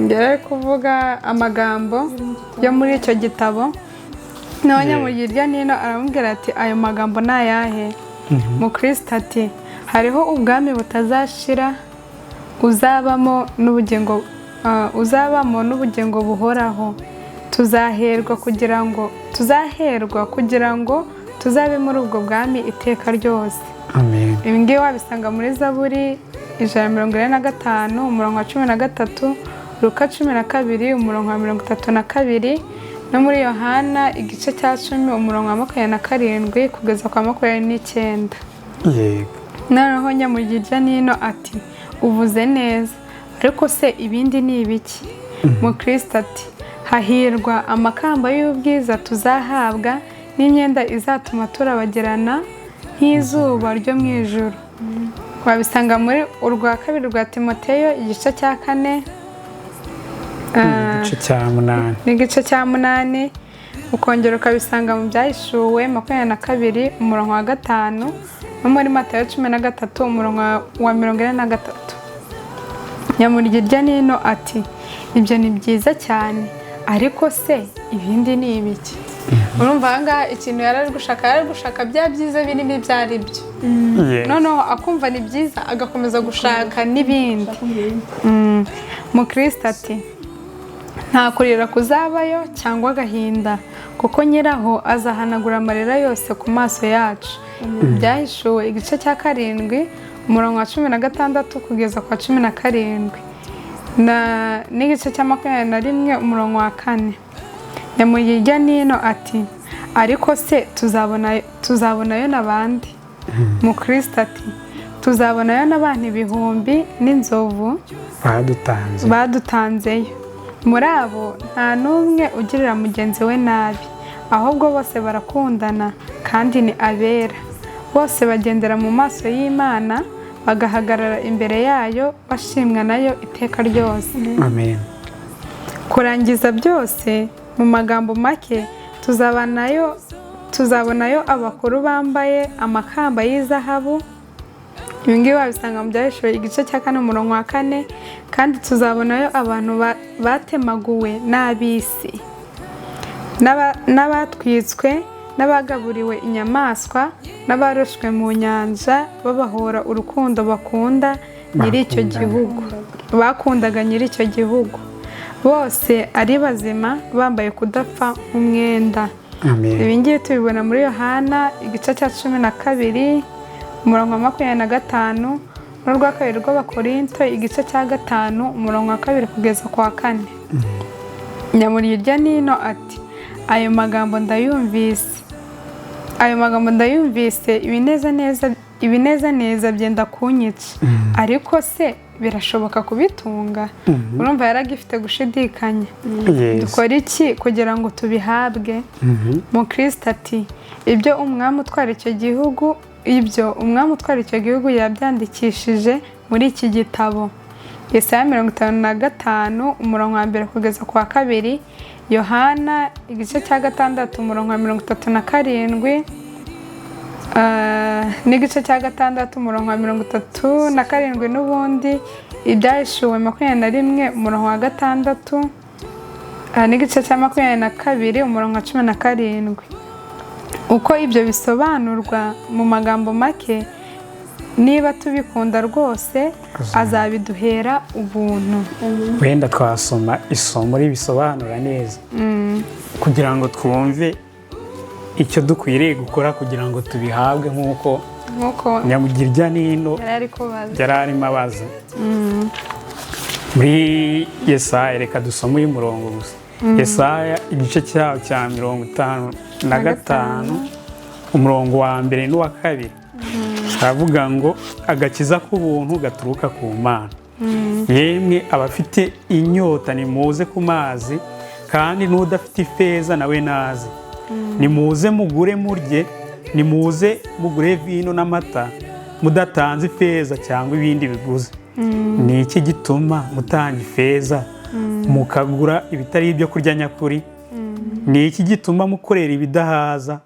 yari kuvuga amagambo yo muri icyo gitabo. Naho nyamugirya nino aramubwira ati ayo magambo ni ayahe? Mukristo ati hariho ubwami butazashira uzabamo n'ubugingo buhoraho, tuzaherwa kugira ngo tuzabe muri ubwo bwami iteka ryose. Ibi ngibi wabisanga muri Zaburi 145 umurongo wa 13, Luka 12 umurongo wa 32, no muri Yohana igice cya 10 umurongo wa 27 kugeza kwa 29. Noneho nyamugirya nino ati uvuze neza ariko se ibindi ni ibiki? Mukristo ati hahirwa amakamba y'ubwiza tuzahabwa n'imyenda izatuma turabagirana nk'izuba ryo mu ijuru. Wabisanga muri urwa kabiri rwa Timoteyo igice cya 4 n'igice cya 8, ukongera ukabisanga mu byahishuwe 22 umurongo wa 5 no muri Matayo 13 umurongo wa 43. Nyamugirya nino ati ibyo ni byiza cyane ariko se ibindi ni ibiki? Urumva ahangaha ikintu yari gushaka bya byiza binini ibyo ari byo. Noneho akumva ni byiza agakomeza gushaka n'ibindi. Mukristo ati nta kurira kuzabayo cyangwa agahinda kuko nyiraho azahanagura amarira yose ku maso yacu. Byahishuwe igice cya 7 umurongo wa 16 kugeza kwa 17 n'igice cya 21 umurongo wa 4. Nyamugirya nino ati ariko se tuzabonayo n'abandi? Mukristo ati tuzabonayo n'abantu ibihumbi n'inzovu badutanzeyo. Muri abo nta n'umwe ugirira mugenzi we nabi, ahubwo bose barakundana kandi ni abera. Bose bagendera mu maso y'Imana bagahagarara imbere yayo bashimwa nayo iteka ryose. Amen. Kurangiza byose mu magambo make tuzabonayo abakuru bambaye amakamba y'izahabu. Ibi ngibi wabisanga mu byahishuwe igice cya 4 umurongo wa 4, kandi tuzabonayo abantu batemaguwe n'ab'isi n'abatwitswe n'abagaburiwe inyamaswa n'abaroshwe mu nyanja babahora urukundo bakundaga nyir'icyo gihugu. Bose ari bazima bambaye kudapfa nk'umwenda. Ibi ngibi tubibona muri Yohana igice cya 12 umurongo wa 25 n'urwa kabiri rw'Abakorinto igice cya 5 umurongo wa 2 kugeza kwa 4. Nyamugirya nino ati ayo magambo ndayumvise ibineza byenda kunyica, ariko se birashoboka kubitunga? Urumva yaragifite gushidikanya. Dukora iki kugira ngo tubihabwe? Mukristo ati ibyo umwami utwara icyo gihugu yabyandikishije muri iki gitabo. Yesaya 55 umurongo wa 1 kugeza kwa 2, Yohana igice cya 6 umurongo wa 37 n'igice cya 6 umurongo wa 37 n'ubundi ibyahishuwe 21 umurongo wa 6 n'igice cya 22 umurongo wa 17. Uko ibyo bisobanurwa mu magambo make, niba tubikunda rwose azabiduhera ubuntu. Wenda twasoma isomo ribisobanura neza kugira ngo twumve icyo dukwiriye gukora kugira ngo tubihabwe nk'uko nyamugirya nino yari arimo abaza. Muri Yesaya, reka dusome uyu murongo gusa. Yesaya igice cyaho cya 55 umurongo wa 1 n'uwa 2 aravuga ngo agakiza k'ubuntu gaturuka ku Mana yemwe abafite inyota nimuze ku mazi, kandi n'udafite ifeza nawe naze. Nimuze mugure murye, nimuze mugure vino n'amata, mudatanze ifeza cyangwa ibindi biguzi. Ni iki gituma mutanga ifeza mukagura ibitari ibyo kurya nyakuri? Ni iki gituma mukorera ibidahaza?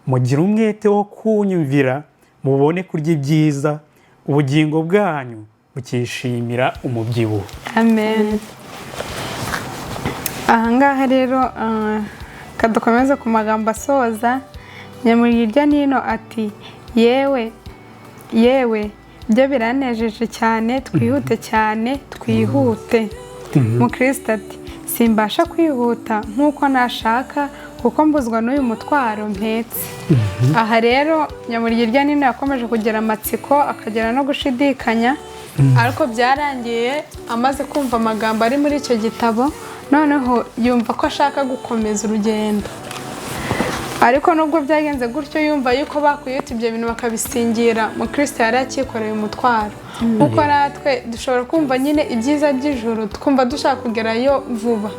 Mugira umwete wo kunyumvira, mubone kurya ibyiza, ubugingo bwanyu bukishimira umubyibuho. Amen. Ahangaha rero kadukomeza ku magambo asoza. Nyamurya nino ati yewe byo biranejeje cyane, twihute cyane, twihute. Mukristo ati simbasha kwihuta nk'uko nashaka, kuko mbuzwa n'uyu mutwaro mpetse. Aha rero Nyamurya nino yakomeje kugira amatsiko, akagera no gushidikanya, ariko byarangiye amaze kumva amagambo ari muri icyo gitabo, noneho yumva ko ashaka gukomeza urugendo. Ariko nubwo byagenze gutyo, yumva yuko bakwiyita ibyo bintu bakabisingira, Mukristo yari akikoreye umutwaro. Kuko natwe dushobora kumva nyine ibyiza by'ijuru, twumva dushaka kugerayo vuba,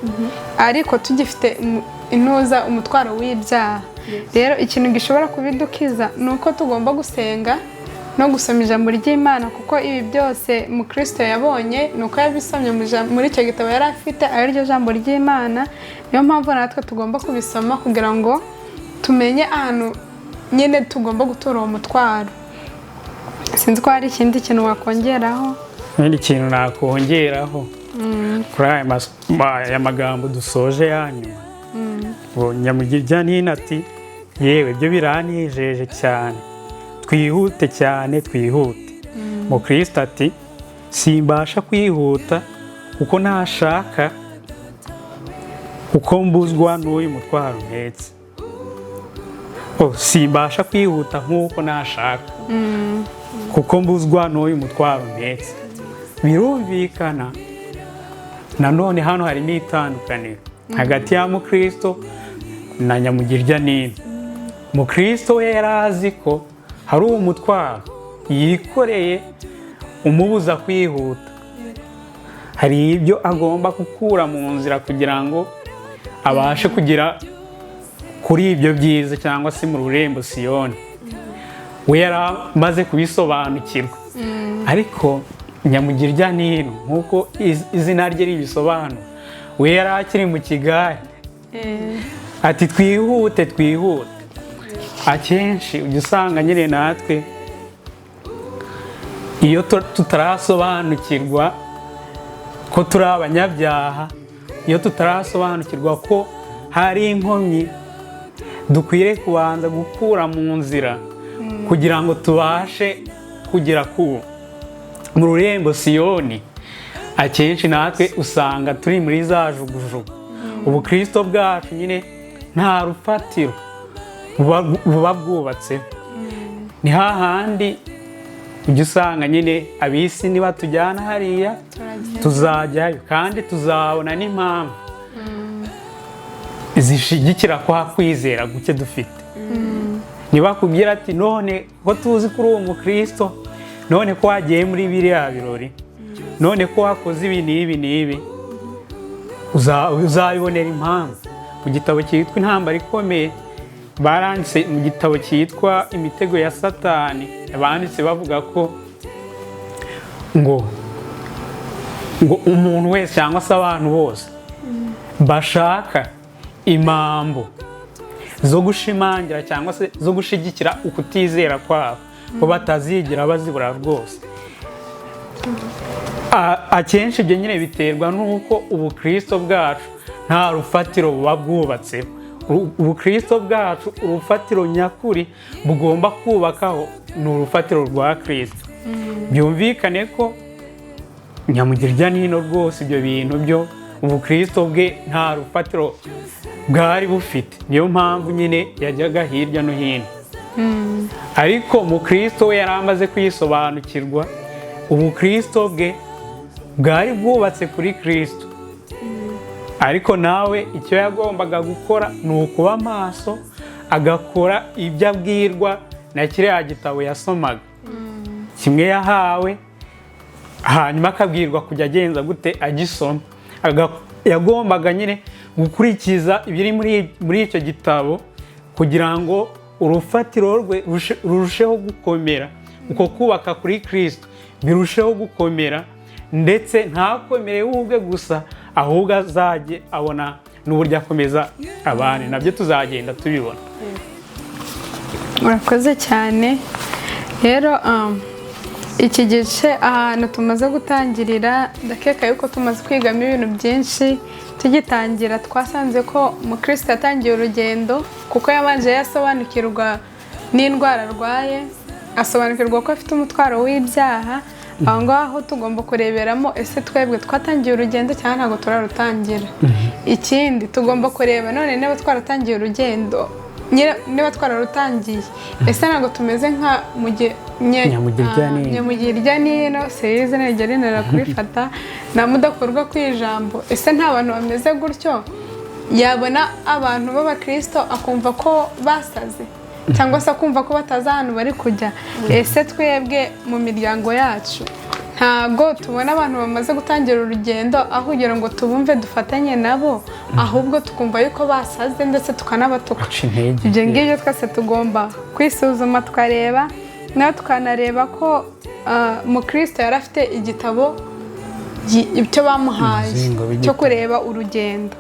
ariko tugifite intuza umutwaro w'ibyaha. Rero ikintu gishobora kubidukiza ni uko tugomba gusenga no gusoma ijambo ry'Imana, kuko ibi byose Mukristo yabonye ni uko yabisomye muri icyo gitabo yari afite, ari ryo jambo ry'Imana. Niyo mpamvu natwe tugomba kubisoma kugira ngo tumenye ahantu nyine tugomba gutura uwo mutwaro. Sinzi ko hari ikindi kintu wakongeraho. Ikindi kintu nakongeraho kuri aya magambo dusoje yanyuma. Nyamurya nino ati yewe byo biranejeje cyane, twihute cyane, twihute. Mukristo ati simbasha kwihuta kuko nashaka, kuko mbuzwa n'uyu mutwaro mpetse. Simbasha kwihuta nk'uko nashaka, kuko mbuzwa n'uyu mutwaro mpetse. Birumvikana nanone hano harimo itandukaniro hagati ya Mukristo na Nyamurya nino. Mukristo we yari azi ko hari umutwaro yikoreye umubuza kwihuta, hari ibyo agomba gukura mu nzira kugira ngo abashe kugira kuri ibyo byiza cyangwa se mu rurembo Siyoni. We yari amaze kubisobanukirwa. Ariko Nyamurya nino nk'uko izina rye ribisobanura, we yari akiri mu kigare. Ati twihute, twihute. Akenshi ujya usanga nyine natwe iyo tutarasobanukirwa ko turi abanyabyaha, iyo tutarasobanukirwa ko hari inkomyi dukwiriye kubanza gukura mu nzira kugira ngo tubashe kugera mu rurembo Siyoni, akenshi natwe usanga turi muri za jugujugu. Ubukristo bwacu nyine nta rufatiro buba bwubatseho. Ni hahandi ujya usanga nyine ab'isi niba tujyana hariya tuzajyayo, kandi tuzabona n'impamvu zishigikira kwa kwizera guke dufite. Nibakubwira ati none ko tuzi kuri uwo Mukristo, none ko wagiye muri biriya birori, none ko wakoze ibi n'ibi n'ibi, uzabibonera impamvu. Mu gitabo cyitwa Intambara Ikomeye baranditse, mu gitabo cyitwa Imitego ya Satani, banditse bavuga ko ngo umuntu wese cyangwa se abantu bose bashaka impamvu zo gushimangira cyangwa se zo gushigikira ukutizera kwabo, ko batazigira bazibura rwose. Akenshi ibyo nyine biterwa n'uko ubukristo bwacu nta rufatiro buba bwubatseho. Ubukristo bwacu urufatiro nyakuri bugomba kubakaho ni urufatiro rwa Kristo. Byumvikane ko Nyamurya nino rwose ibyo bintu byo ubukristo bwe nta rufatiro bwari bufite, niyo mpamvu nyine yajyaga hirya no hino. Ariko Mukristo we yari amaze kwisobanukirwa, ubukristo bwe bwari bwubatse kuri Kristo. Ariko nawe icyo yagombaga gukora ni ukuba maso, agakora ibyo abwirwa na kiriya gitabo yasomaga. Kimwe yahawe hanyuma akabwirwa kujya agenza gute agisoma. Yagombaga nyine gukurikiza ibiri muri icyo gitabo kugira ngo urufatiro rwe rurusheho gukomera, uko kubaka kuri Kristo birusheho gukomera, ndetse ntakomere we ubwe gusa, ahubwo azajye abona n'uburyo akomeza abandi. Nabyo tuzagenda tubibona. Murakoze cyane. Rero iki gice ahantu tumaze gutangirira, ndakeka yuko tumaze kwigamo ibintu byinshi. Tugitangira twasanze ko Mukristo Atangiye Urugendo, kuko yabanje yasobanukirwa n'indwara arwaye, asobanukirwa ko afite umutwaro w'ibyaha. Aho ngaho tugomba kureberamo ese twebwe twatangiye urugendo cyangwa ntabwo turarutangira. Ikindi tugomba kureba none niba twaratangiye urugendo, niba twararutangiye, ese ntabwo tumeze nka nyamugirya nino serize ntegera rinera kurifata na mudakorwa kw'ijambo. Ese nta bantu bameze gutyo yabona abantu b'Abakristo akumva ko basaze, cyangwa se akumva ko batazi ahantu bari kujya? Ese twebwe mu miryango yacu ntago tubona abantu bamaze gutangira urugendo aho kugira ngo tubumve dufatanye nabo, ahubwo tukumva yuko basaze ndetse tukanabatuka? Ibyo ngibyo twese tugomba kwisuzuma tukareba, nawe tukanareba ko Mukristo yari afite igitabo icyo bamuhaye cyo kureba urugendo.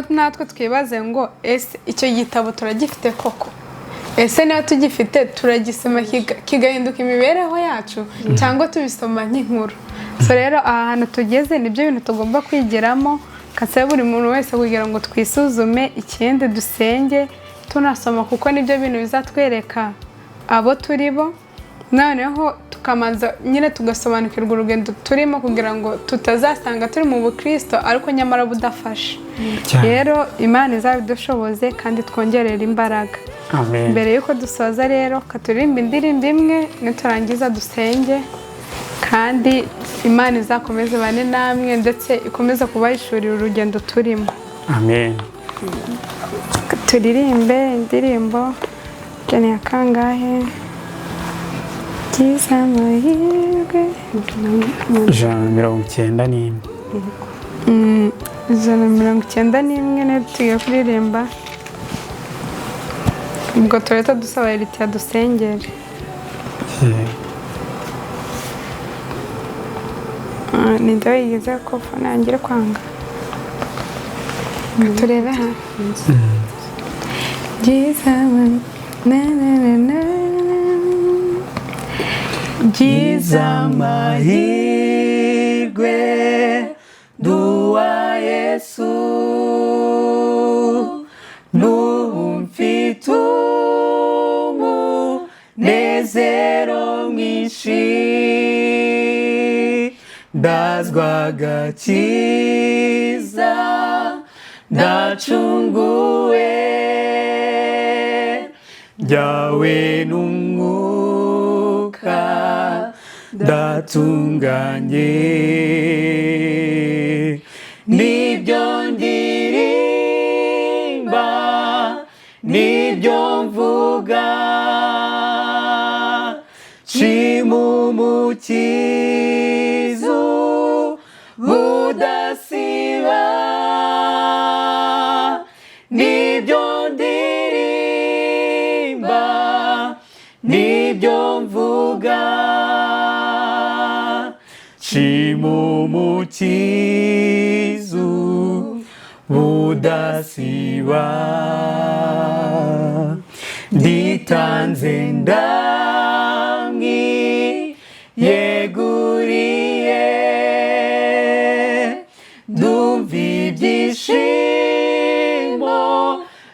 Natwe twibaze ngo ese icyo gitabo turagifite koko? Ese niba tugifite turagisoma kigahinduka imibereho yacu, cyangwa tubisoma nk'inkuru? So rero aha hantu tugeze nibyo bintu tugomba kwigiramo, kasaba buri muntu wese kugira ngo twisuzume. Ikindi dusenge tunasoma, kuko nibyo bintu bizatwereka abo turi bo, noneho tukamanza nyine tugasobanukirwa urugendo turimo, kugira ngo tutazasanga turi mu Bukristo ariko nyamara budafashe. Rero Imana izabidushoboze kandi twongerera imbaraga. Amen. Mbere yuko dusoza rero katuririmba indirimbo imwe, niturangiza dusenge, kandi Imana izakomeze bane namwe ndetse ikomeze kubahishurira urugendo turimo. Amen. Turirimbe indirimbo ya kangahe? Byiza amahirwe 191. 191 niyo tugiye kuririmba. Ubwo tureta dusaba Leta dusengere. Ninde yigeze ko nangire kwanga? Turebe ha. Byiza Byiza amahirwe duwa Yesu, mfite umunezero mwinshi, ndazwa agakiza ndacunguwe, jyawe n'umwuka ndatunganye, nibyo ndirimba nibyo mvuga, nshima Umukiza udasiba, nibyo ndirimba nibyo mvuga, nshima Umukiza udasiba, nditanze ndamwiyeguriye, ndumva ibyishimo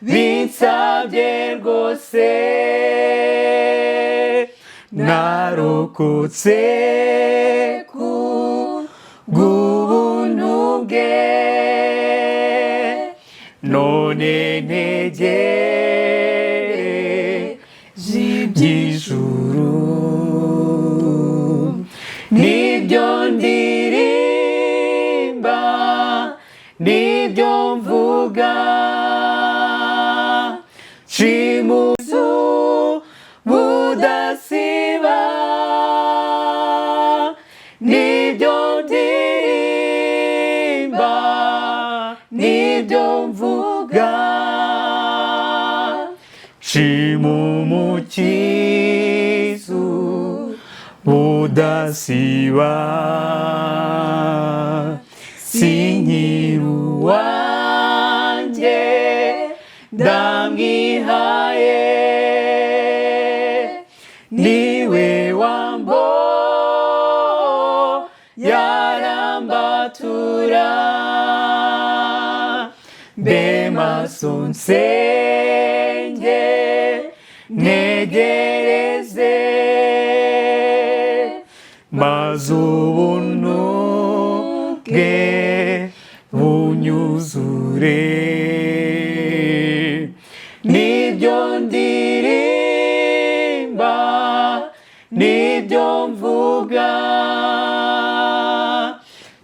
binsabye rwose, narokotse ku bw'ubuntu bwe, none ntegereje iby'ijuru, nibyo ndirimba nibyo mvuga, nshima Umukiza udasiba, nibyo mvuga nshima umukiza budasiba sinkiri uwanjye ndamwihaye niwe wambo yarambatura mbe maso nsenge negereze maze ubuntu bwe bunyuzure nibyo ndirimba nibyo mvuga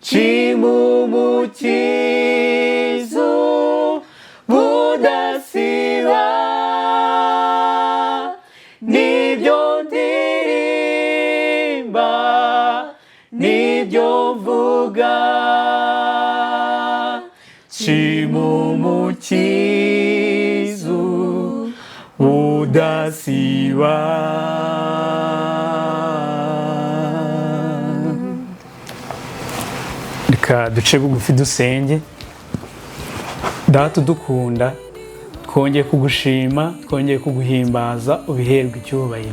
nshima umukiza budasiba nibyo ndirimba nibyo mvuga nshima umukiza budasiba. Reka duce bugufi dusenge. Data udukunda, twongeye kugushima, twongeye kuguhimbaza, ubiherwe icyubahiro.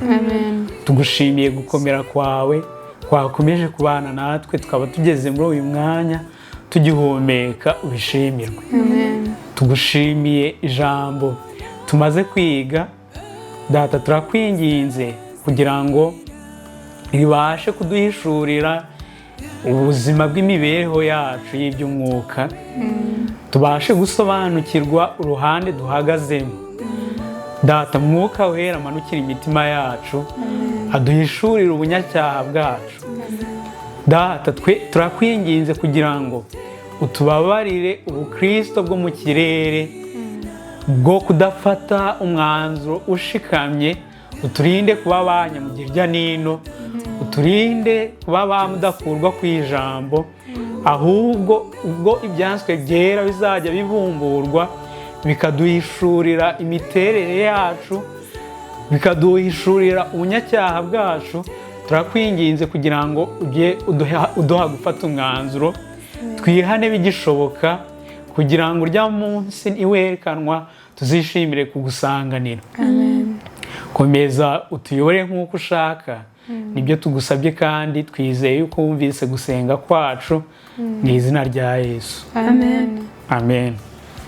Tugushimiye gukomera kwawe, kwakomeje kubana natwe, tukaba tugeze muri uyu mwanya tugihumeka, ubishimirwe. Tugushimiye ijambo tumaze kwiga. Data turakwinginze kugira ngo ribashe kuduhishurira ubuzima bw'imibereho yacu y'iby'umwuka, tubashe gusobanukirwa uruhande duhagazemo. Data mwuka wera amanukira imitima yacu, aduhishurire ubunyacyaha bwacu. Data turakwinginze kugira ngo utubabarire ubukristo bwo mu kirere bwo kudafata umwanzuro ushikamye, uturinde kuba banyamugirya nino, uturinde kuba bamudakurwa ku ijambo, ahubwo ubwo ibyanditswe byera bizajya bibumburwa bikaduhishurira imiterere yacu, bikaduhishurira ubunyacyaha bwacu. Turakwinginze kugira ngo ujye uduha gufata umwanzuro, twihane bigishoboka, kugira ngo urya munsi niwerekanwa tuzishimire kugusanganira. Komeza utuyobore nk'uko ushaka, nibyo tugusabye kandi twizeye yuko wumvise gusenga kwacu, mu izina rya Yesu. Amen.